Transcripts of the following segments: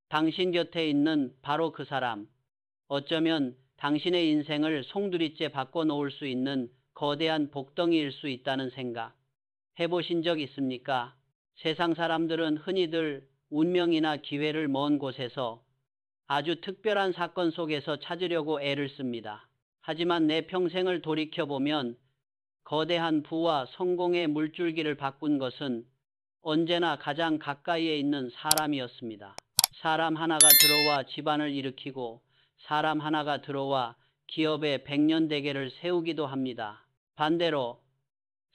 당신 곁에 있는 바로 그 사람, 어쩌면 당신의 인생을 송두리째 바꿔놓을 수 있는 거대한 복덩이일 수 있다는 생각 해보신 적 있습니까? 세상 사람들은 흔히들 운명이나 기회를 먼 곳에서 아주 특별한 사건 속에서 찾으려고 애를 씁니다. 하지만 내 평생을 돌이켜보면 거대한 부와 성공의 물줄기를 바꾼 것은 언제나 가장 가까이에 있는 사람이었습니다. 사람 하나가 들어와 집안을 일으키고 사람 하나가 들어와 기업의 백년대계를 세우기도 합니다. 반대로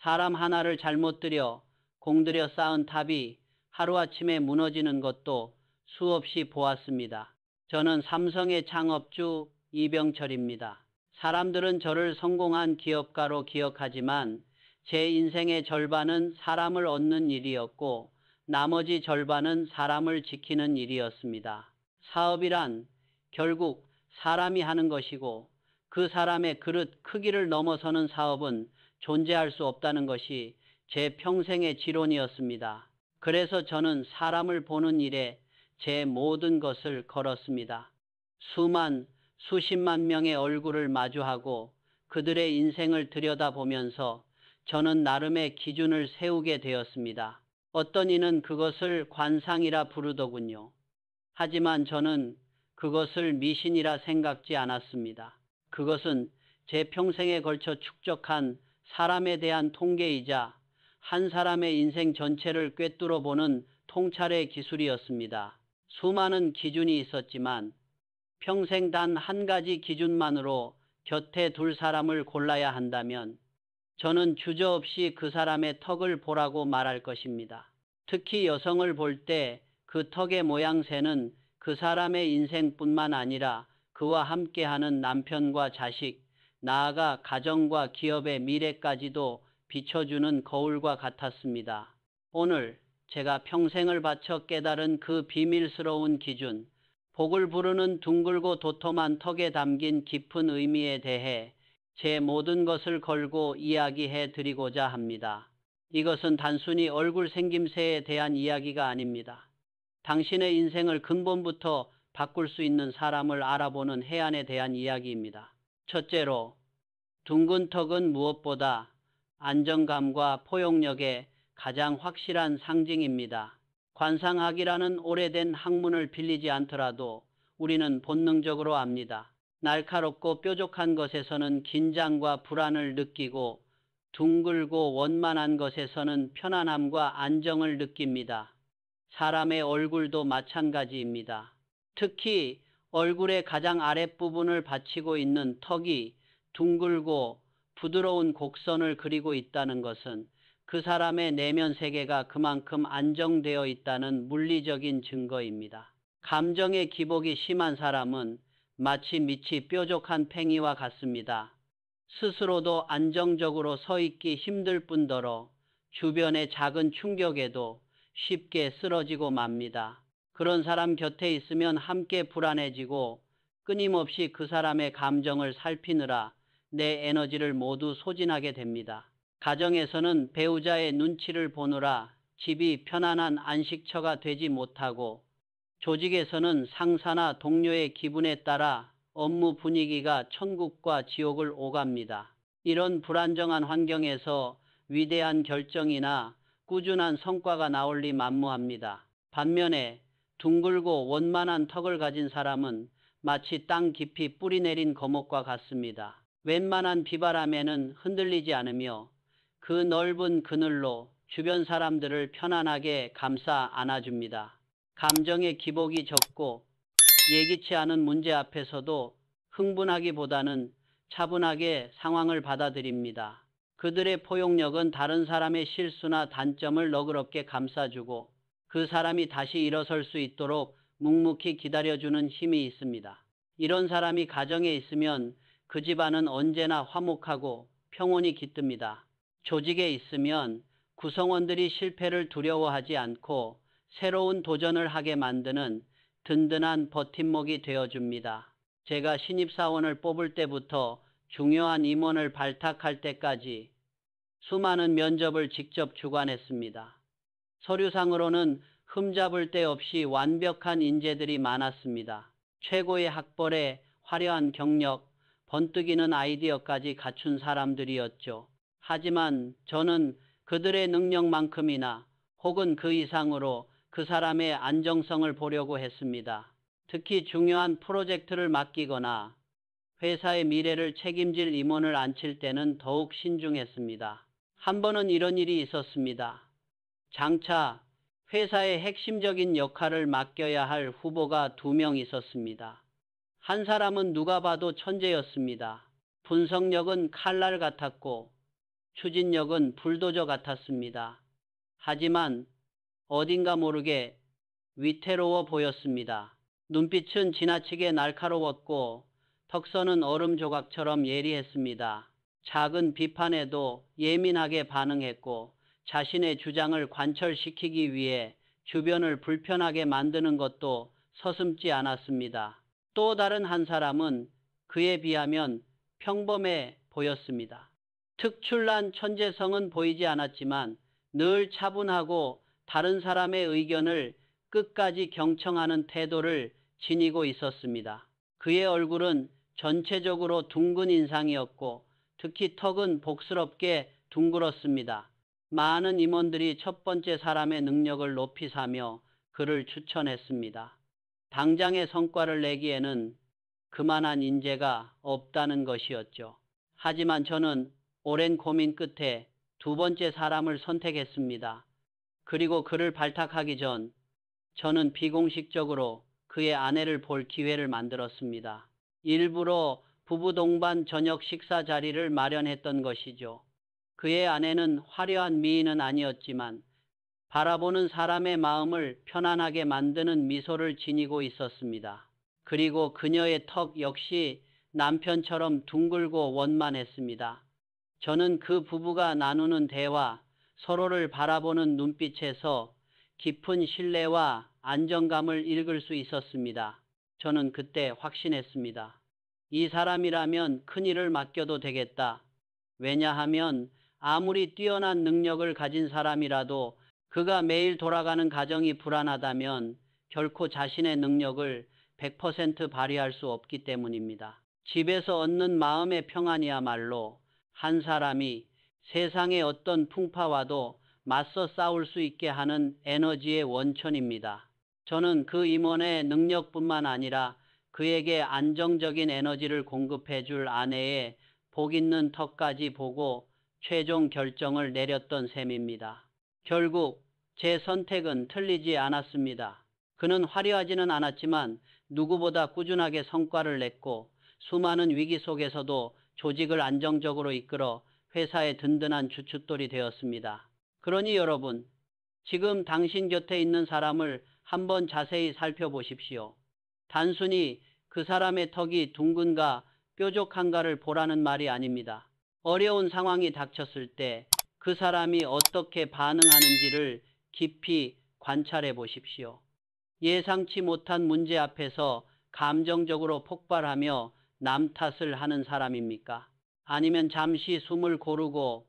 사람 하나를 잘못 들여 공들여 쌓은 탑이 하루아침에 무너지는 것도 수없이 보았습니다. 저는 삼성의 창업주 이병철입니다. 사람들은 저를 성공한 기업가로 기억하지만 제 인생의 절반은 사람을 얻는 일이었고 나머지 절반은 사람을 지키는 일이었습니다. 사업이란 결국 사람이 하는 것이고 그 사람의 그릇 크기를 넘어서는 사업은 존재할 수 없다는 것이 제 평생의 지론이었습니다. 그래서 저는 사람을 보는 일에 제 모든 것을 걸었습니다. 수십만 명의 얼굴을 마주하고 그들의 인생을 들여다보면서 저는 나름의 기준을 세우게 되었습니다. 어떤 이는 그것을 관상이라 부르더군요. 하지만 저는 그것을 미신이라 생각지 않았습니다. 그것은 제 평생에 걸쳐 축적한 사람에 대한 통계이자 한 사람의 인생 전체를 꿰뚫어 보는 통찰의 기술이었습니다. 수많은 기준이 있었지만 평생 단 한 가지 기준만으로 곁에 둘 사람을 골라야 한다면 저는 주저없이 그 사람의 턱을 보라고 말할 것입니다. 특히 여성을 볼 때 그 턱의 모양새는 그 사람의 인생뿐만 아니라 그와 함께하는 남편과 자식, 나아가 가정과 기업의 미래까지도 비춰주는 거울과 같았습니다. 오늘 제가 평생을 바쳐 깨달은 그 비밀스러운 기준, 복을 부르는 둥글고 도톰한 턱에 담긴 깊은 의미에 대해 제 모든 것을 걸고 이야기해 드리고자 합니다. 이것은 단순히 얼굴 생김새에 대한 이야기가 아닙니다. 당신의 인생을 근본부터 바꿀 수 있는 사람을 알아보는 해안에 대한 이야기입니다. 첫째로, 둥근 턱은 무엇보다 안정감과 포용력의 가장 확실한 상징입니다. 관상학이라는 오래된 학문을 빌리지 않더라도 우리는 본능적으로 압니다. 날카롭고 뾰족한 것에서는 긴장과 불안을 느끼고 둥글고 원만한 것에서는 편안함과 안정을 느낍니다. 사람의 얼굴도 마찬가지입니다. 특히 얼굴의 가장 아랫부분을 받치고 있는 턱이 둥글고 부드러운 곡선을 그리고 있다는 것은 그 사람의 내면 세계가 그만큼 안정되어 있다는 물리적인 증거입니다. 감정의 기복이 심한 사람은 마치 밑이 뾰족한 팽이와 같습니다. 스스로도 안정적으로 서 있기 힘들 뿐더러 주변의 작은 충격에도 쉽게 쓰러지고 맙니다. 그런 사람 곁에 있으면 함께 불안해지고 끊임없이 그 사람의 감정을 살피느라 내 에너지를 모두 소진하게 됩니다. 가정에서는 배우자의 눈치를 보느라 집이 편안한 안식처가 되지 못하고 조직에서는 상사나 동료의 기분에 따라 업무 분위기가 천국과 지옥을 오갑니다. 이런 불안정한 환경에서 위대한 결정이나 꾸준한 성과가 나올 리 만무합니다. 반면에 둥글고 원만한 턱을 가진 사람은 마치 땅 깊이 뿌리 내린 거목과 같습니다. 웬만한 비바람에는 흔들리지 않으며 그 넓은 그늘로 주변 사람들을 편안하게 감싸 안아줍니다. 감정의 기복이 적고 예기치 않은 문제 앞에서도 흥분하기보다는 차분하게 상황을 받아들입니다. 그들의 포용력은 다른 사람의 실수나 단점을 너그럽게 감싸주고 그 사람이 다시 일어설 수 있도록 묵묵히 기다려주는 힘이 있습니다. 이런 사람이 가정에 있으면 그 집안은 언제나 화목하고 평온이 깃듭니다. 조직에 있으면 구성원들이 실패를 두려워하지 않고 새로운 도전을 하게 만드는 든든한 버팀목이 되어줍니다. 제가 신입사원을 뽑을 때부터 중요한 임원을 발탁할 때까지 수많은 면접을 직접 주관했습니다. 서류상으로는 흠잡을 데 없이 완벽한 인재들이 많았습니다. 최고의 학벌에 화려한 경력, 번뜩이는 아이디어까지 갖춘 사람들이었죠. 하지만 저는 그들의 능력만큼이나 혹은 그 이상으로 그 사람의 안정성을 보려고 했습니다. 특히 중요한 프로젝트를 맡기거나 회사의 미래를 책임질 임원을 앉힐 때는 더욱 신중했습니다. 한 번은 이런 일이 있었습니다. 장차 회사의 핵심적인 역할을 맡겨야 할 후보가 2명 있었습니다. 한 사람은 누가 봐도 천재였습니다. 분석력은 칼날 같았고 추진력은 불도저 같았습니다. 하지만 어딘가 모르게 위태로워 보였습니다. 눈빛은 지나치게 날카로웠고 턱선은 얼음 조각처럼 예리했습니다. 작은 비판에도 예민하게 반응했고 자신의 주장을 관철시키기 위해 주변을 불편하게 만드는 것도 서슴지 않았습니다. 또 다른 한 사람은 그에 비하면 평범해 보였습니다. 특출난 천재성은 보이지 않았지만 늘 차분하고 다른 사람의 의견을 끝까지 경청하는 태도를 지니고 있었습니다. 그의 얼굴은 전체적으로 둥근 인상이었고 특히 턱은 복스럽게 둥글었습니다. 많은 임원들이 첫 번째 사람의 능력을 높이 사며 그를 추천했습니다. 당장의 성과를 내기에는 그만한 인재가 없다는 것이었죠. 하지만 저는 오랜 고민 끝에 2번째 사람을 선택했습니다. 그리고 그를 발탁하기 전 저는 비공식적으로 그의 아내를 볼 기회를 만들었습니다. 일부러 부부 동반 저녁 식사 자리를 마련했던 것이죠. 그의 아내는 화려한 미인은 아니었지만 바라보는 사람의 마음을 편안하게 만드는 미소를 지니고 있었습니다. 그리고 그녀의 턱 역시 남편처럼 둥글고 원만했습니다. 저는 그 부부가 나누는 대화, 서로를 바라보는 눈빛에서 깊은 신뢰와 안정감을 읽을 수 있었습니다. 저는 그때 확신했습니다. 이 사람이라면 큰일을 맡겨도 되겠다. 왜냐하면 아무리 뛰어난 능력을 가진 사람이라도 그가 매일 돌아가는 가정이 불안하다면 결코 자신의 능력을 100% 발휘할 수 없기 때문입니다. 집에서 얻는 마음의 평안이야말로 한 사람이 세상의 어떤 풍파와도 맞서 싸울 수 있게 하는 에너지의 원천입니다. 저는 그 임원의 능력뿐만 아니라 그에게 안정적인 에너지를 공급해 줄 아내의 복 있는 턱까지 보고 최종 결정을 내렸던 셈입니다. 결국 제 선택은 틀리지 않았습니다. 그는 화려하지는 않았지만 누구보다 꾸준하게 성과를 냈고 수많은 위기 속에서도 조직을 안정적으로 이끌어 회사의 든든한 주춧돌이 되었습니다. 그러니 여러분, 지금 당신 곁에 있는 사람을 한번 자세히 살펴보십시오. 단순히 그 사람의 턱이 둥근가 뾰족한가를 보라는 말이 아닙니다. 어려운 상황이 닥쳤을 때 그 사람이 어떻게 반응하는지를 깊이 관찰해 보십시오. 예상치 못한 문제 앞에서 감정적으로 폭발하며 남 탓을 하는 사람입니까? 아니면 잠시 숨을 고르고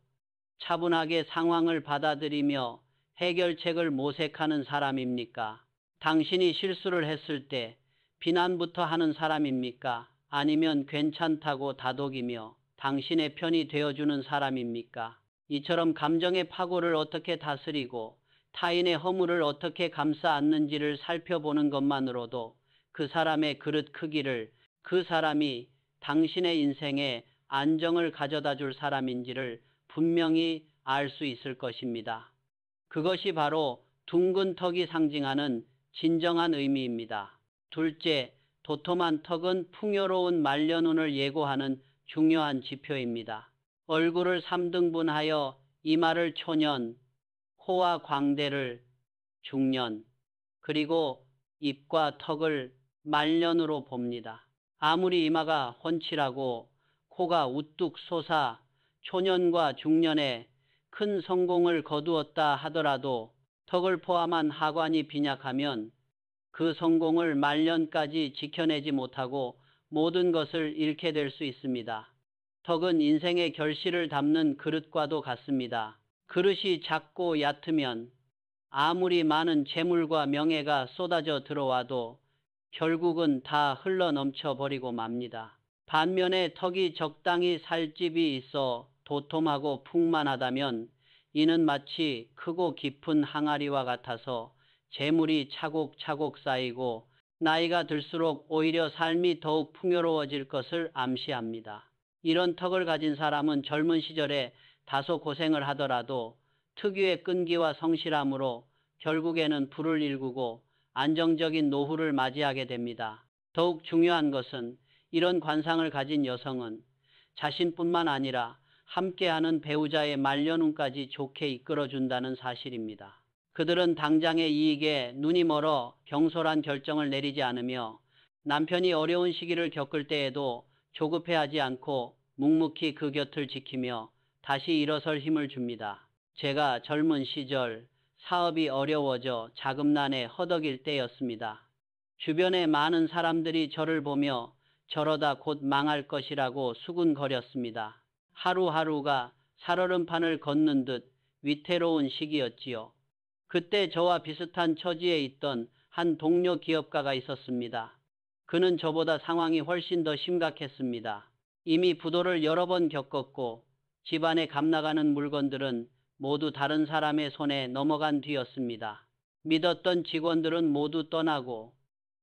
차분하게 상황을 받아들이며 해결책을 모색하는 사람입니까? 당신이 실수를 했을 때 비난부터 하는 사람입니까? 아니면 괜찮다고 다독이며 당신의 편이 되어주는 사람입니까? 이처럼 감정의 파고를 어떻게 다스리고 타인의 허물을 어떻게 감싸 안는지를 살펴보는 것만으로도 그 사람의 그릇 크기를, 그 사람이 당신의 인생에 안정을 가져다 줄 사람인지를 분명히 알 수 있을 것입니다. 그것이 바로 둥근 턱이 상징하는 진정한 의미입니다. 둘째, 도톰한 턱은 풍요로운 말년운을 예고하는 중요한 지표입니다. 얼굴을 3등분하여 이마를 초년, 코와 광대를 중년, 그리고 입과 턱을 말년으로 봅니다. 아무리 이마가 훤칠하고 코가 우뚝 솟아 초년과 중년에 큰 성공을 거두었다 하더라도 턱을 포함한 하관이 빈약하면 그 성공을 말년까지 지켜내지 못하고 모든 것을 잃게 될 수 있습니다. 턱은 인생의 결실을 담는 그릇과도 같습니다. 그릇이 작고 얕으면 아무리 많은 재물과 명예가 쏟아져 들어와도 결국은 다 흘러넘쳐 버리고 맙니다. 반면에 턱이 적당히 살집이 있어 도톰하고 풍만하다면 이는 마치 크고 깊은 항아리와 같아서 재물이 차곡차곡 쌓이고 나이가 들수록 오히려 삶이 더욱 풍요로워질 것을 암시합니다. 이런 턱을 가진 사람은 젊은 시절에 다소 고생을 하더라도 특유의 끈기와 성실함으로 결국에는 부를 일구고 안정적인 노후를 맞이하게 됩니다. 더욱 중요한 것은 이런 관상을 가진 여성은 자신뿐만 아니라 함께하는 배우자의 말년운까지 좋게 이끌어준다는 사실입니다. 그들은 당장의 이익에 눈이 멀어 경솔한 결정을 내리지 않으며 남편이 어려운 시기를 겪을 때에도 조급해하지 않고 묵묵히 그 곁을 지키며 다시 일어설 힘을 줍니다. 제가 젊은 시절 사업이 어려워져 자금난에 허덕일 때였습니다. 주변에 많은 사람들이 저를 보며 저러다 곧 망할 것이라고 수군거렸습니다. 하루하루가 살얼음판을 걷는 듯 위태로운 시기였지요. 그때 저와 비슷한 처지에 있던 한 동료 기업가가 있었습니다. 그는 저보다 상황이 훨씬 더 심각했습니다. 이미 부도를 여러 번 겪었고 집안에 값나가는 물건들은 모두 다른 사람의 손에 넘어간 뒤였습니다. 믿었던 직원들은 모두 떠나고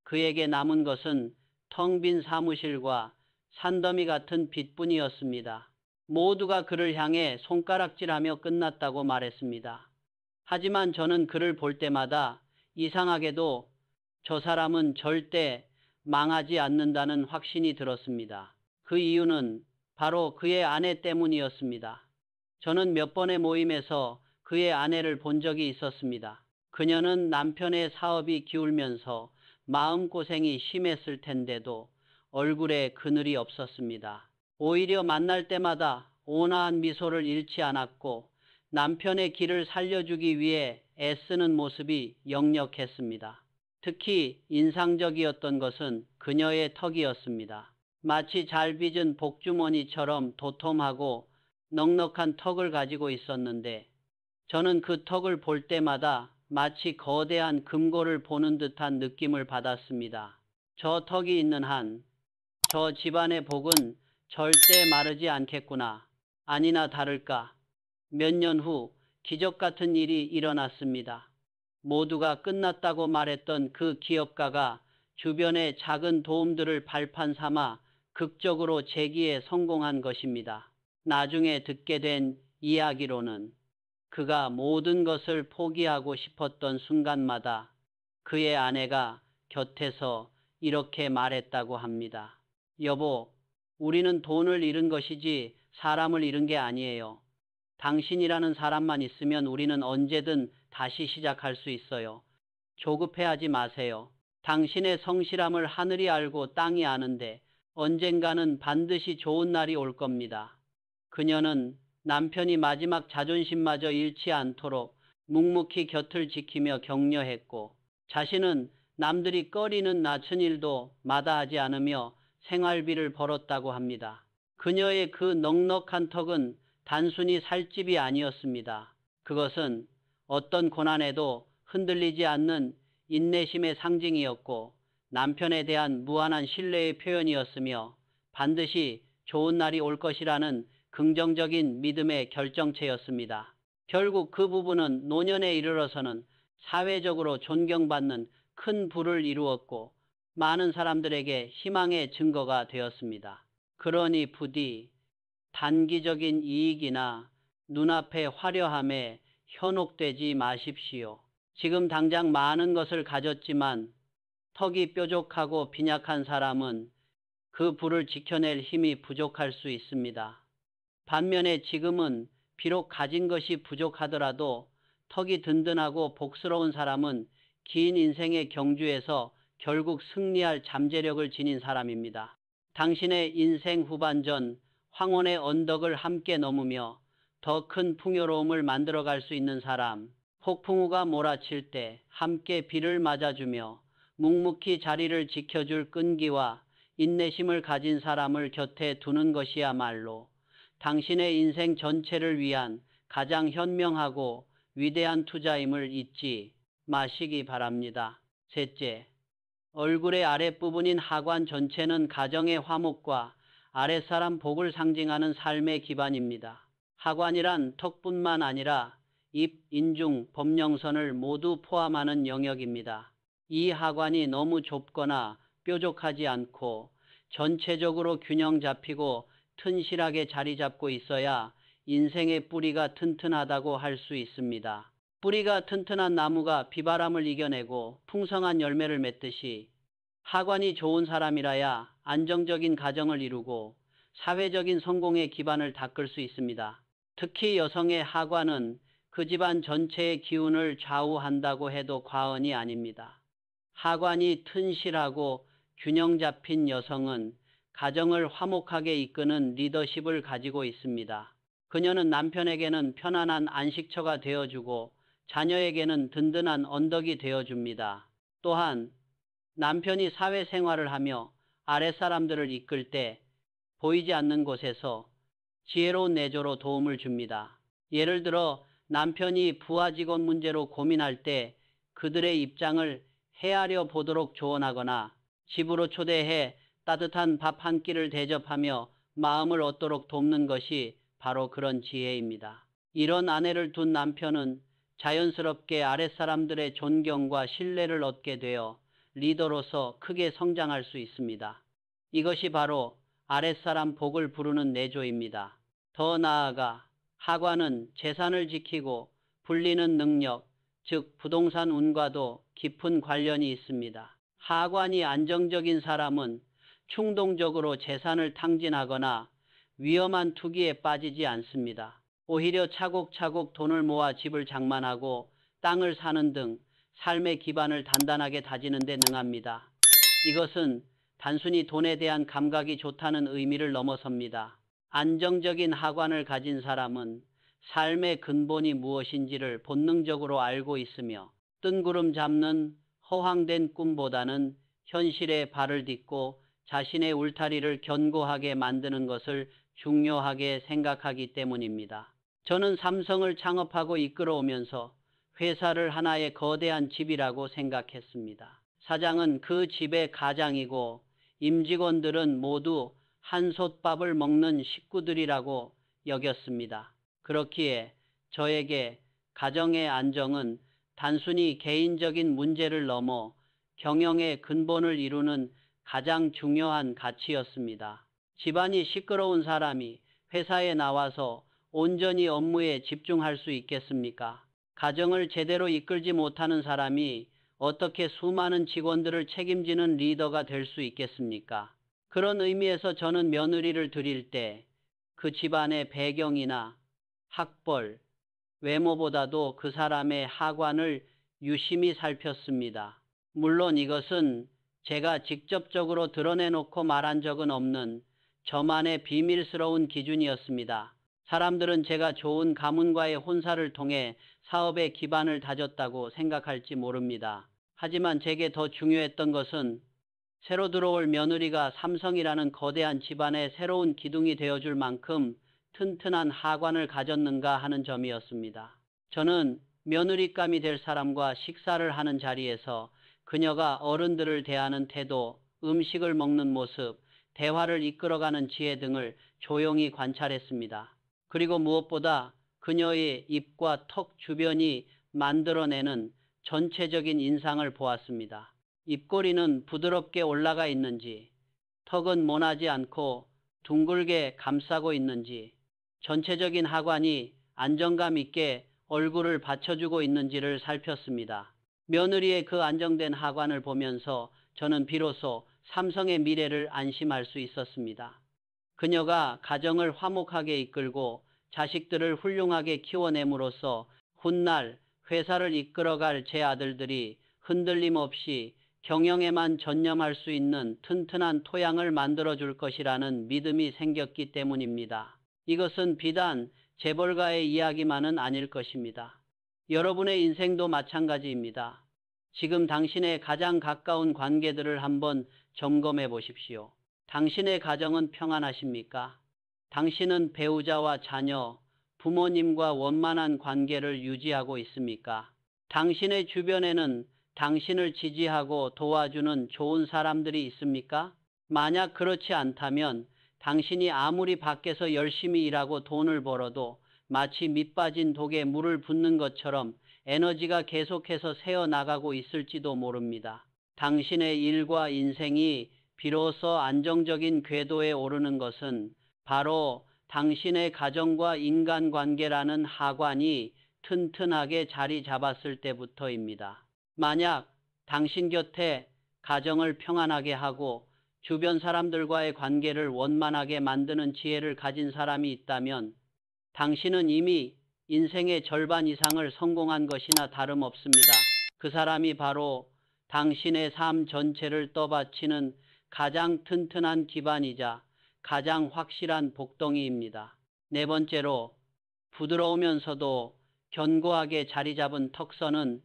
그에게 남은 것은 텅 빈 사무실과 산더미 같은 빚뿐이었습니다. 모두가 그를 향해 손가락질하며 끝났다고 말했습니다. 하지만 저는 그를 볼 때마다 이상하게도 저 사람은 절대 망하지 않는다는 확신이 들었습니다. 그 이유는 바로 그의 아내 때문이었습니다. 저는 몇 번의 모임에서 그의 아내를 본 적이 있었습니다. 그녀는 남편의 사업이 기울면서 마음고생이 심했을 텐데도 얼굴에 그늘이 없었습니다. 오히려 만날 때마다 온화한 미소를 잃지 않았고 남편의 길을 살려주기 위해 애쓰는 모습이 역력했습니다. 특히 인상적이었던 것은 그녀의 턱이었습니다. 마치 잘 빚은 복주머니처럼 도톰하고 넉넉한 턱을 가지고 있었는데 저는 그 턱을 볼 때마다 마치 거대한 금고를 보는 듯한 느낌을 받았습니다. 저 턱이 있는 한 저 집안의 복은 절대 마르지 않겠구나. 아니나 다를까 몇 년 후 기적 같은 일이 일어났습니다. 모두가 끝났다고 말했던 그 기업가가 주변의 작은 도움들을 발판 삼아 극적으로 재기에 성공한 것입니다. 나중에 듣게 된 이야기로는 그가 모든 것을 포기하고 싶었던 순간마다 그의 아내가 곁에서 이렇게 말했다고 합니다. 여보, 우리는 돈을 잃은 것이지 사람을 잃은 게 아니에요. 당신이라는 사람만 있으면 우리는 언제든 다시 시작할 수 있어요. 조급해하지 마세요. 당신의 성실함을 하늘이 알고 땅이 아는데 언젠가는 반드시 좋은 날이 올 겁니다. 그녀는 남편이 마지막 자존심마저 잃지 않도록 묵묵히 곁을 지키며 격려했고 자신은 남들이 꺼리는 낮은 일도 마다하지 않으며 생활비를 벌었다고 합니다. 그녀의 그 넉넉한 턱은 단순히 살집이 아니었습니다. 그것은 어떤 고난에도 흔들리지 않는 인내심의 상징이었고 남편에 대한 무한한 신뢰의 표현이었으며 반드시 좋은 날이 올 것이라는 긍정적인 믿음의 결정체였습니다. 결국 그 부부는 노년에 이르러서는 사회적으로 존경받는 큰 부를 이루었고 많은 사람들에게 희망의 증거가 되었습니다. 그러니 부디 단기적인 이익이나 눈앞의 화려함에 현혹되지 마십시오. 지금 당장 많은 것을 가졌지만 턱이 뾰족하고 빈약한 사람은 그 부를 지켜낼 힘이 부족할 수 있습니다. 반면에 지금은 비록 가진 것이 부족하더라도 턱이 든든하고 복스러운 사람은 긴 인생의 경주에서 결국 승리할 잠재력을 지닌 사람입니다. 당신의 인생 후반전 황혼의 언덕을 함께 넘으며 더 큰 풍요로움을 만들어갈 수 있는 사람, 폭풍우가 몰아칠 때 함께 비를 맞아주며 묵묵히 자리를 지켜줄 끈기와 인내심을 가진 사람을 곁에 두는 것이야말로 당신의 인생 전체를 위한 가장 현명하고 위대한 투자임을 잊지 마시기 바랍니다. 셋째, 얼굴의 아랫부분인 하관 전체는 가정의 화목과 아랫사람 복을 상징하는 삶의 기반입니다. 하관이란 턱뿐만 아니라 입, 인중, 법령선을 모두 포함하는 영역입니다. 이 하관이 너무 좁거나 뾰족하지 않고 전체적으로 균형 잡히고 튼실하게 자리 잡고 있어야 인생의 뿌리가 튼튼하다고 할 수 있습니다. 뿌리가 튼튼한 나무가 비바람을 이겨내고 풍성한 열매를 맺듯이 하관이 좋은 사람이라야 안정적인 가정을 이루고 사회적인 성공의 기반을 닦을 수 있습니다. 특히 여성의 하관은 그 집안 전체의 기운을 좌우한다고 해도 과언이 아닙니다. 하관이 튼실하고 균형 잡힌 여성은 가정을 화목하게 이끄는 리더십을 가지고 있습니다. 그녀는 남편에게는 편안한 안식처가 되어주고 자녀에게는 든든한 언덕이 되어줍니다. 또한 남편이 사회생활을 하며 아랫사람들을 이끌 때 보이지 않는 곳에서 지혜로운 내조로 도움을 줍니다. 예를 들어 남편이 부하 직원 문제로 고민할 때 그들의 입장을 헤아려 보도록 조언하거나 집으로 초대해 따뜻한 밥 한 끼를 대접하며 마음을 얻도록 돕는 것이 바로 그런 지혜입니다. 이런 아내를 둔 남편은 자연스럽게 아랫사람들의 존경과 신뢰를 얻게 되어 리더로서 크게 성장할 수 있습니다. 이것이 바로 아랫사람 복을 부르는 내조입니다. 더 나아가 하관은 재산을 지키고 불리는 능력, 즉 부동산 운과도 깊은 관련이 있습니다. 하관이 안정적인 사람은 충동적으로 재산을 탕진하거나 위험한 투기에 빠지지 않습니다. 오히려 차곡차곡 돈을 모아 집을 장만하고 땅을 사는 등 삶의 기반을 단단하게 다지는 데 능합니다. 이것은 단순히 돈에 대한 감각이 좋다는 의미를 넘어섭니다. 안정적인 하관을 가진 사람은 삶의 근본이 무엇인지를 본능적으로 알고 있으며 뜬구름 잡는 허황된 꿈보다는 현실에 발을 딛고 자신의 울타리를 견고하게 만드는 것을 중요하게 생각하기 때문입니다. 저는 삼성을 창업하고 이끌어오면서 회사를 하나의 거대한 집이라고 생각했습니다. 사장은 그 집의 가장이고 임직원들은 모두 한솥밥을 먹는 식구들이라고 여겼습니다. 그렇기에 저에게 가정의 안정은 단순히 개인적인 문제를 넘어 경영의 근본을 이루는 가장 중요한 가치였습니다. 집안이 시끄러운 사람이 회사에 나와서 온전히 업무에 집중할 수 있겠습니까? 가정을 제대로 이끌지 못하는 사람이 어떻게 수많은 직원들을 책임지는 리더가 될 수 있겠습니까? 그런 의미에서 저는 며느리를 드릴 때 그 집안의 배경이나 학벌, 외모보다도 그 사람의 하관을 유심히 살폈습니다. 물론 이것은 제가 직접적으로 드러내놓고 말한 적은 없는 저만의 비밀스러운 기준이었습니다. 사람들은 제가 좋은 가문과의 혼사를 통해 사업의 기반을 다졌다고 생각할지 모릅니다. 하지만 제게 더 중요했던 것은 새로 들어올 며느리가 삼성이라는 거대한 집안의 새로운 기둥이 되어줄 만큼 튼튼한 하관을 가졌는가 하는 점이었습니다. 저는 며느리감이 될 사람과 식사를 하는 자리에서 그녀가 어른들을 대하는 태도, 음식을 먹는 모습, 대화를 이끌어가는 지혜 등을 조용히 관찰했습니다. 그리고 무엇보다 그녀의 입과 턱 주변이 만들어내는 전체적인 인상을 보았습니다. 입꼬리는 부드럽게 올라가 있는지, 턱은 모나지 않고 둥글게 감싸고 있는지, 전체적인 하관이 안정감 있게 얼굴을 받쳐주고 있는지를 살폈습니다. 며느리의 그 안정된 하관을 보면서 저는 비로소 삼성의 미래를 안심할 수 있었습니다. 그녀가 가정을 화목하게 이끌고 자식들을 훌륭하게 키워냄으로써 훗날 회사를 이끌어갈 제 아들들이 흔들림 없이 경영에만 전념할 수 있는 튼튼한 토양을 만들어줄 것이라는 믿음이 생겼기 때문입니다. 이것은 비단 재벌가의 이야기만은 아닐 것입니다. 여러분의 인생도 마찬가지입니다. 지금 당신의 가장 가까운 관계들을 한번 점검해 보십시오. 당신의 가정은 평안하십니까? 당신은 배우자와 자녀, 부모님과 원만한 관계를 유지하고 있습니까? 당신의 주변에는 당신을 지지하고 도와주는 좋은 사람들이 있습니까? 만약 그렇지 않다면 당신이 아무리 밖에서 열심히 일하고 돈을 벌어도 마치 밑 빠진 독에 물을 붓는 것처럼 에너지가 계속해서 새어나가고 있을지도 모릅니다. 당신의 일과 인생이 비로소 안정적인 궤도에 오르는 것은 바로 당신의 가정과 인간관계라는 하관이 튼튼하게 자리 잡았을 때부터입니다. 만약 당신 곁에 가정을 평안하게 하고 주변 사람들과의 관계를 원만하게 만드는 지혜를 가진 사람이 있다면 당신은 이미 인생의 절반 이상을 성공한 것이나 다름없습니다. 그 사람이 바로 당신의 삶 전체를 떠받치는 가장 튼튼한 기반이자 가장 확실한 복덩이입니다. 네 번째로, 부드러우면서도 견고하게 자리 잡은 턱선은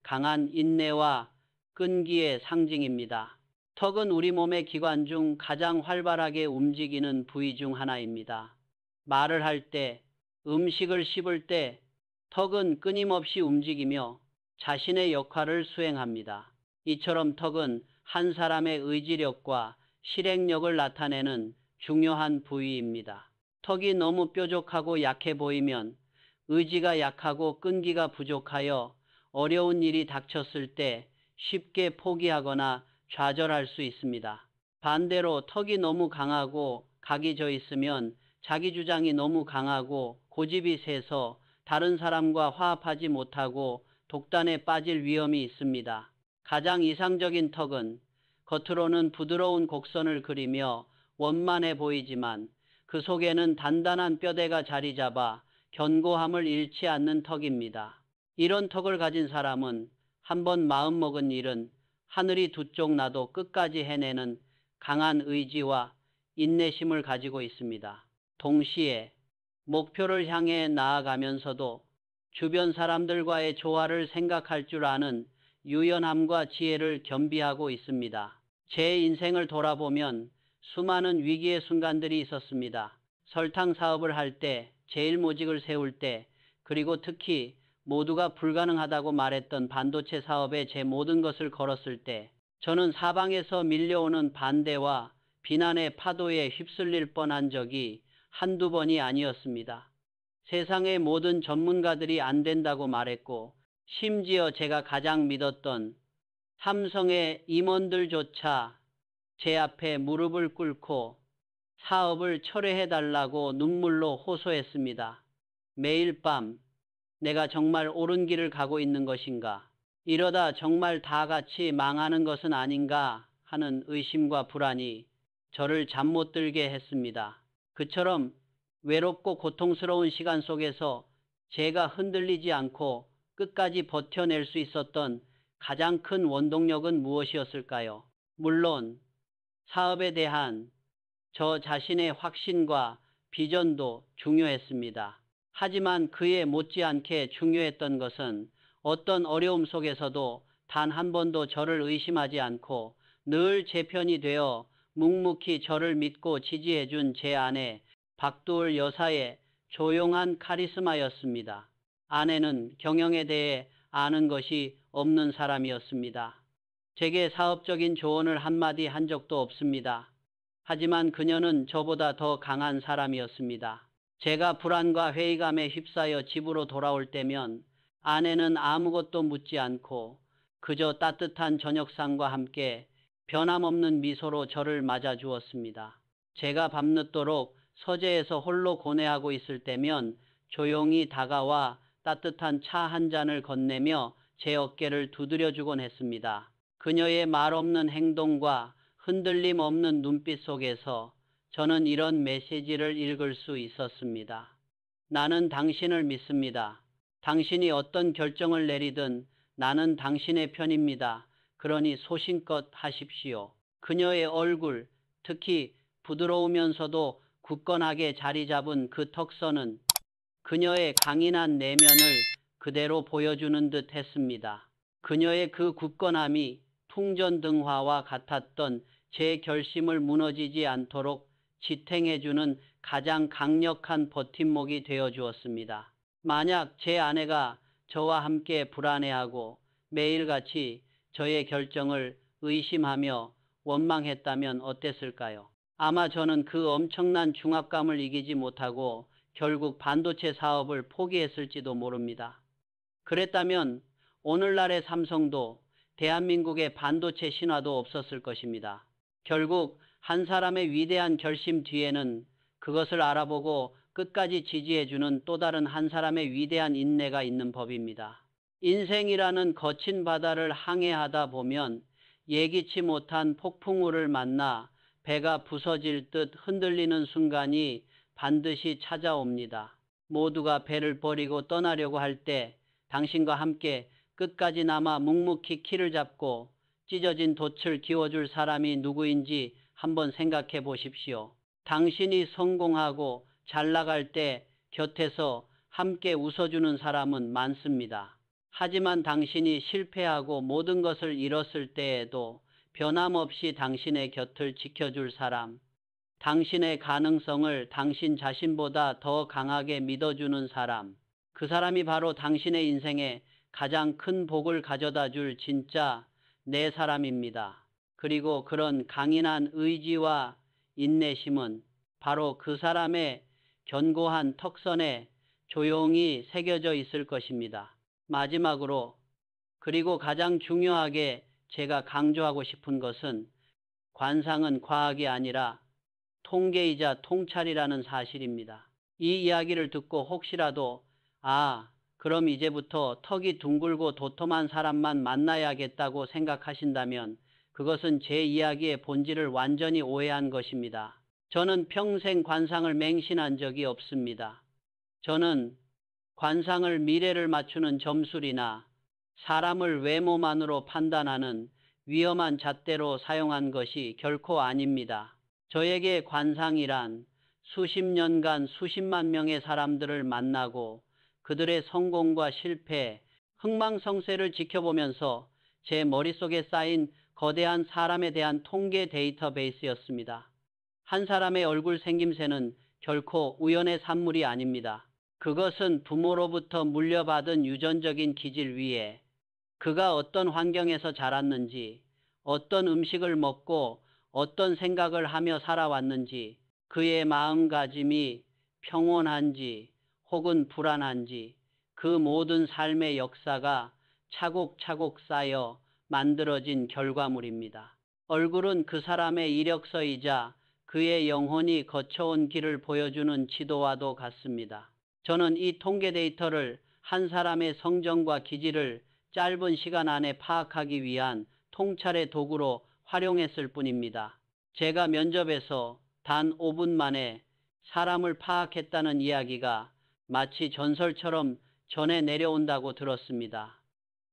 강한 인내와 끈기의 상징입니다. 턱은 우리 몸의 기관 중 가장 활발하게 움직이는 부위 중 하나입니다. 말을 할 때, 음식을 씹을 때 턱은 끊임없이 움직이며 자신의 역할을 수행합니다. 이처럼 턱은 한 사람의 의지력과 실행력을 나타내는 중요한 부위입니다. 턱이 너무 뾰족하고 약해 보이면 의지가 약하고 끈기가 부족하여 어려운 일이 닥쳤을 때 쉽게 포기하거나 좌절할 수 있습니다. 반대로 턱이 너무 강하고 각이 져 있으면 자기 주장이 너무 강하고 고집이 세서 다른 사람과 화합하지 못하고 독단에 빠질 위험이 있습니다. 가장 이상적인 턱은 겉으로는 부드러운 곡선을 그리며 원만해 보이지만 그 속에는 단단한 뼈대가 자리 잡아 견고함을 잃지 않는 턱입니다. 이런 턱을 가진 사람은 한번 마음먹은 일은 하늘이 두 쪽 나도 끝까지 해내는 강한 의지와 인내심을 가지고 있습니다. 동시에 목표를 향해 나아가면서도 주변 사람들과의 조화를 생각할 줄 아는 유연함과 지혜를 겸비하고 있습니다. 제 인생을 돌아보면 수많은 위기의 순간들이 있었습니다. 설탕 사업을 할 때, 제일모직을 세울 때, 그리고 특히 모두가 불가능하다고 말했던 반도체 사업에 제 모든 것을 걸었을 때 저는 사방에서 밀려오는 반대와 비난의 파도에 휩쓸릴 뻔한 적이 한두 번이 아니었습니다. 세상의 모든 전문가들이 안 된다고 말했고 심지어 제가 가장 믿었던 삼성의 임원들조차 제 앞에 무릎을 꿇고 사업을 철회해달라고 눈물로 호소했습니다. 매일 밤 내가 정말 옳은 길을 가고 있는 것인가? 이러다 정말 다 같이 망하는 것은 아닌가 하는 의심과 불안이 저를 잠 못 들게 했습니다. 그처럼 외롭고 고통스러운 시간 속에서 제가 흔들리지 않고 끝까지 버텨낼 수 있었던 가장 큰 원동력은 무엇이었을까요? 물론 사업에 대한 저 자신의 확신과 비전도 중요했습니다. 하지만 그에 못지않게 중요했던 것은 어떤 어려움 속에서도 단 한 번도 저를 의심하지 않고 늘 제 편이 되어 묵묵히 저를 믿고 지지해준 제 아내 박두을 여사의 조용한 카리스마였습니다. 아내는 경영에 대해 아는 것이 없는 사람이었습니다. 제게 사업적인 조언을 한마디 한 적도 없습니다. 하지만 그녀는 저보다 더 강한 사람이었습니다. 제가 불안과 회의감에 휩싸여 집으로 돌아올 때면 아내는 아무것도 묻지 않고 그저 따뜻한 저녁상과 함께 변함없는 미소로 저를 맞아주었습니다. 제가 밤늦도록 서재에서 홀로 고뇌하고 있을 때면 조용히 다가와 따뜻한 차 한 잔을 건네며 제 어깨를 두드려주곤 했습니다. 그녀의 말 없는 행동과 흔들림 없는 눈빛 속에서 저는 이런 메시지를 읽을 수 있었습니다. 나는 당신을 믿습니다. 당신이 어떤 결정을 내리든 나는 당신의 편입니다. 그러니 소신껏 하십시오. 그녀의 얼굴, 특히 부드러우면서도 굳건하게 자리 잡은 그 턱선은 그녀의 강인한 내면을 그대로 보여주는 듯 했습니다. 그녀의 그 굳건함이 풍전등화와 같았던 제 결심을 무너지지 않도록 지탱해주는 가장 강력한 버팀목이 되어 주었습니다. 만약 제 아내가 저와 함께 불안해하고 매일같이 저의 결정을 의심하며 원망했다면 어땠을까요? 아마 저는 그 엄청난 중압감을 이기지 못하고 결국 반도체 사업을 포기했을지도 모릅니다. 그랬다면 오늘날의 삼성도 대한민국의 반도체 신화도 없었을 것입니다. 결국 한 사람의 위대한 결심 뒤에는 그것을 알아보고 끝까지 지지해주는 또 다른 한 사람의 위대한 인내가 있는 법입니다. 인생이라는 거친 바다를 항해하다 보면 예기치 못한 폭풍우를 만나 배가 부서질 듯 흔들리는 순간이 반드시 찾아옵니다. 모두가 배를 버리고 떠나려고 할 때 당신과 함께 끝까지 남아 묵묵히 키를 잡고 찢어진 돛을 기워줄 사람이 누구인지 한번 생각해 보십시오. 당신이 성공하고 잘 나갈 때 곁에서 함께 웃어주는 사람은 많습니다. 하지만 당신이 실패하고 모든 것을 잃었을 때에도 변함없이 당신의 곁을 지켜줄 사람, 당신의 가능성을 당신 자신보다 더 강하게 믿어주는 사람, 그 사람이 바로 당신의 인생에 가장 큰 복을 가져다 줄 진짜 내 사람입니다. 그리고 그런 강인한 의지와 인내심은 바로 그 사람의 견고한 턱선에 조용히 새겨져 있을 것입니다. 마지막으로, 그리고 가장 중요하게 제가 강조하고 싶은 것은 관상은 과학이 아니라 통계이자 통찰이라는 사실입니다. 이 이야기를 듣고 혹시라도 그럼 이제부터 턱이 둥글고 도톰한 사람만 만나야겠다고 생각하신다면 그것은 제 이야기의 본질을 완전히 오해한 것입니다. 저는 평생 관상을 맹신한 적이 없습니다. 저는 관상을 미래를 맞추는 점술이나 사람을 외모만으로 판단하는 위험한 잣대로 사용한 것이 결코 아닙니다. 저에게 관상이란 수십 년간 수십만 명의 사람들을 만나고 그들의 성공과 실패, 흥망성쇠를 지켜보면서 제 머릿속에 쌓인 거대한 사람에 대한 통계 데이터베이스였습니다. 한 사람의 얼굴 생김새는 결코 우연의 산물이 아닙니다. 그것은 부모로부터 물려받은 유전적인 기질 위에 그가 어떤 환경에서 자랐는지, 어떤 음식을 먹고 어떤 생각을 하며 살아왔는지, 그의 마음가짐이 평온한지 혹은 불안한지 그 모든 삶의 역사가 차곡차곡 쌓여 만들어진 결과물입니다. 얼굴은 그 사람의 이력서이자 그의 영혼이 거쳐온 길을 보여주는 지도와도 같습니다. 저는 이 통계 데이터를 한 사람의 성정과 기질을 짧은 시간 안에 파악하기 위한 통찰의 도구로 활용했을 뿐입니다. 제가 면접에서 단 5분 만에 사람을 파악했다는 이야기가 마치 전설처럼 전해 내려온다고 들었습니다.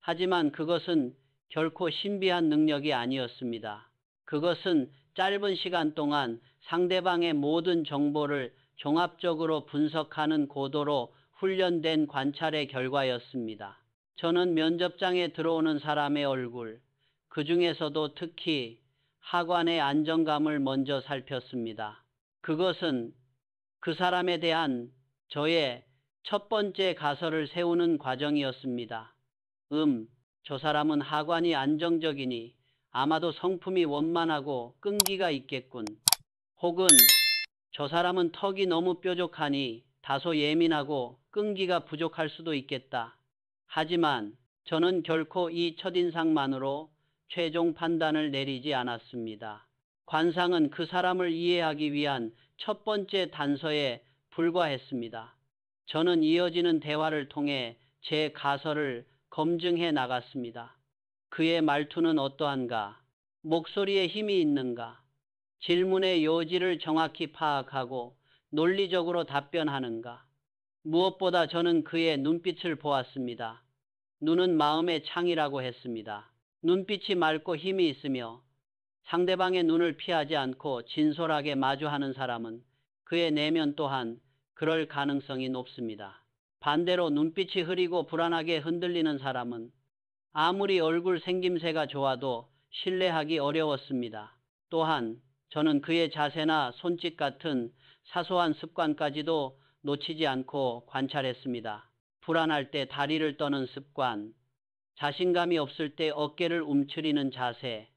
하지만 그것은 결코 신비한 능력이 아니었습니다. 그것은 짧은 시간 동안 상대방의 모든 정보를 종합적으로 분석하는 고도로 훈련된 관찰의 결과였습니다. 저는 면접장에 들어오는 사람의 얼굴, 그 중에서도 특히 하관의 안정감을 먼저 살폈습니다. 그것은 그 사람에 대한 저의 첫 번째 가설을 세우는 과정이었습니다. 저 사람은 하관이 안정적이니 아마도 성품이 원만하고 끈기가 있겠군. 혹은 저 사람은 턱이 너무 뾰족하니 다소 예민하고 끈기가 부족할 수도 있겠다. 하지만 저는 결코 이 첫인상만으로 최종 판단을 내리지 않았습니다. 관상은 그 사람을 이해하기 위한 첫 번째 단서에 불과했습니다. 저는 이어지는 대화를 통해 제 가설을 검증해 나갔습니다. 그의 말투는 어떠한가? 목소리에 힘이 있는가? 질문의 요지를 정확히 파악하고 논리적으로 답변하는가? 무엇보다 저는 그의 눈빛을 보았습니다. 눈은 마음의 창이라고 했습니다. 눈빛이 맑고 힘이 있으며 상대방의 눈을 피하지 않고 진솔하게 마주하는 사람은 그의 내면 또한 그럴 가능성이 높습니다. 반대로 눈빛이 흐리고 불안하게 흔들리는 사람은 아무리 얼굴 생김새가 좋아도 신뢰하기 어려웠습니다. 또한 저는 그의 자세나 손짓 같은 사소한 습관까지도 놓치지 않고 관찰했습니다. 불안할 때 다리를 떠는 습관, 자신감이 없을 때 어깨를 움츠리는 자세,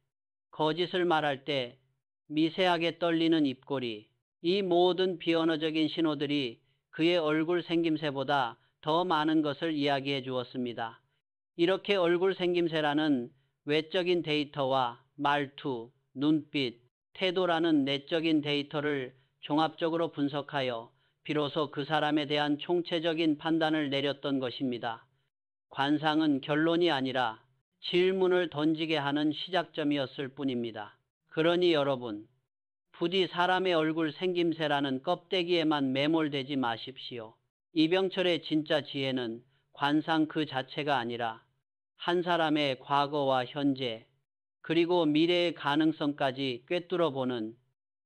거짓을 말할 때 미세하게 떨리는 입꼬리, 이 모든 비언어적인 신호들이 그의 얼굴 생김새보다 더 많은 것을 이야기해 주었습니다. 이렇게 얼굴 생김새라는 외적인 데이터와 말투, 눈빛, 태도라는 내적인 데이터를 종합적으로 분석하여 비로소 그 사람에 대한 총체적인 판단을 내렸던 것입니다. 관상은 결론이 아니라 질문을 던지게 하는 시작점이었을 뿐입니다. 그러니 여러분, 부디 사람의 얼굴 생김새라는 껍데기에만 매몰되지 마십시오. 이병철의 진짜 지혜는 관상 그 자체가 아니라 한 사람의 과거와 현재, 그리고 미래의 가능성까지 꿰뚫어 보는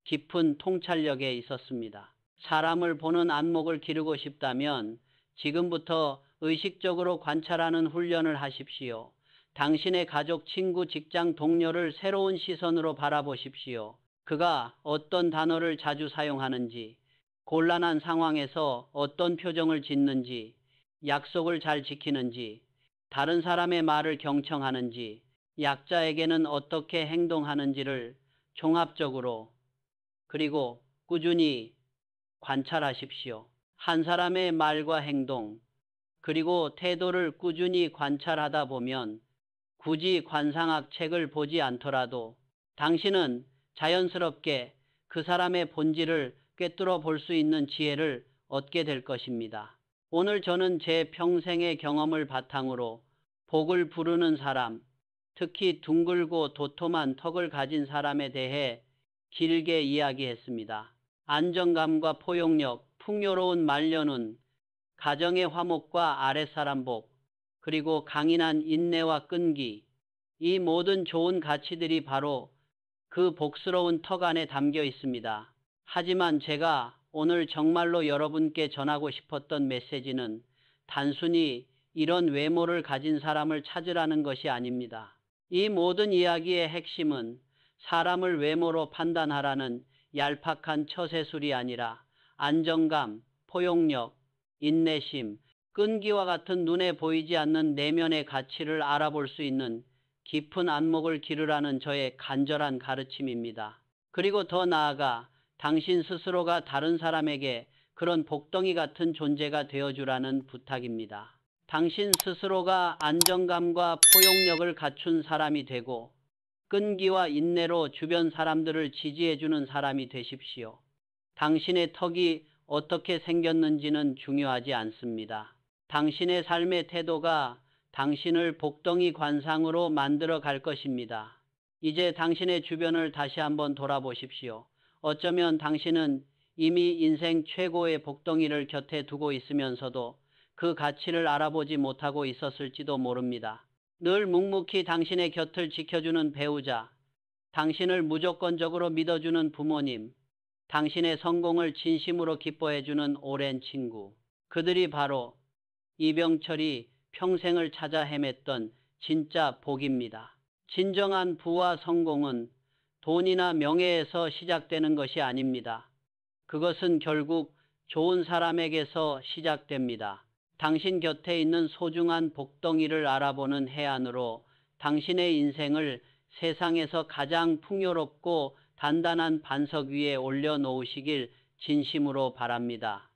깊은 통찰력에 있었습니다. 사람을 보는 안목을 기르고 싶다면 지금부터 의식적으로 관찰하는 훈련을 하십시오. 당신의 가족, 친구, 직장 동료를 새로운 시선으로 바라보십시오. 그가 어떤 단어를 자주 사용하는지, 곤란한 상황에서 어떤 표정을 짓는지, 약속을 잘 지키는지, 다른 사람의 말을 경청하는지, 약자에게는 어떻게 행동하는지를 종합적으로 그리고 꾸준히 관찰하십시오. 한 사람의 말과 행동, 그리고 태도를 꾸준히 관찰하다 보면 굳이 관상학 책을 보지 않더라도 당신은 자연스럽게 그 사람의 본질을 꿰뚫어 볼 수 있는 지혜를 얻게 될 것입니다. 오늘 저는 제 평생의 경험을 바탕으로 복을 부르는 사람, 특히 둥글고 도톰한 턱을 가진 사람에 대해 길게 이야기했습니다. 안정감과 포용력, 풍요로운 말년운, 가정의 화목과 아랫사람 복, 그리고 강인한 인내와 끈기, 이 모든 좋은 가치들이 바로 그 복스러운 턱 안에 담겨 있습니다. 하지만 제가 오늘 정말로 여러분께 전하고 싶었던 메시지는 단순히 이런 외모를 가진 사람을 찾으라는 것이 아닙니다. 이 모든 이야기의 핵심은 사람을 외모로 판단하라는 얄팍한 처세술이 아니라 안정감, 포용력, 인내심, 끈기와 같은 눈에 보이지 않는 내면의 가치를 알아볼 수 있는 깊은 안목을 기르라는 저의 간절한 가르침입니다. 그리고 더 나아가 당신 스스로가 다른 사람에게 그런 복덩이 같은 존재가 되어주라는 부탁입니다. 당신 스스로가 안정감과 포용력을 갖춘 사람이 되고 끈기와 인내로 주변 사람들을 지지해주는 사람이 되십시오. 당신의 턱이 어떻게 생겼는지는 중요하지 않습니다. 당신의 삶의 태도가 당신을 복덩이 관상으로 만들어 갈 것입니다. 이제 당신의 주변을 다시 한번 돌아보십시오. 어쩌면 당신은 이미 인생 최고의 복덩이를 곁에 두고 있으면서도 그 가치를 알아보지 못하고 있었을지도 모릅니다. 늘 묵묵히 당신의 곁을 지켜주는 배우자, 당신을 무조건적으로 믿어주는 부모님, 당신의 성공을 진심으로 기뻐해주는 오랜 친구, 그들이 바로 이병철이 평생을 찾아 헤맸던 진짜 복입니다. 진정한 부와 성공은 돈이나 명예에서 시작되는 것이 아닙니다. 그것은 결국 좋은 사람에게서 시작됩니다. 당신 곁에 있는 소중한 복덩이를 알아보는 해안으로 당신의 인생을 세상에서 가장 풍요롭고 단단한 반석 위에 올려놓으시길 진심으로 바랍니다.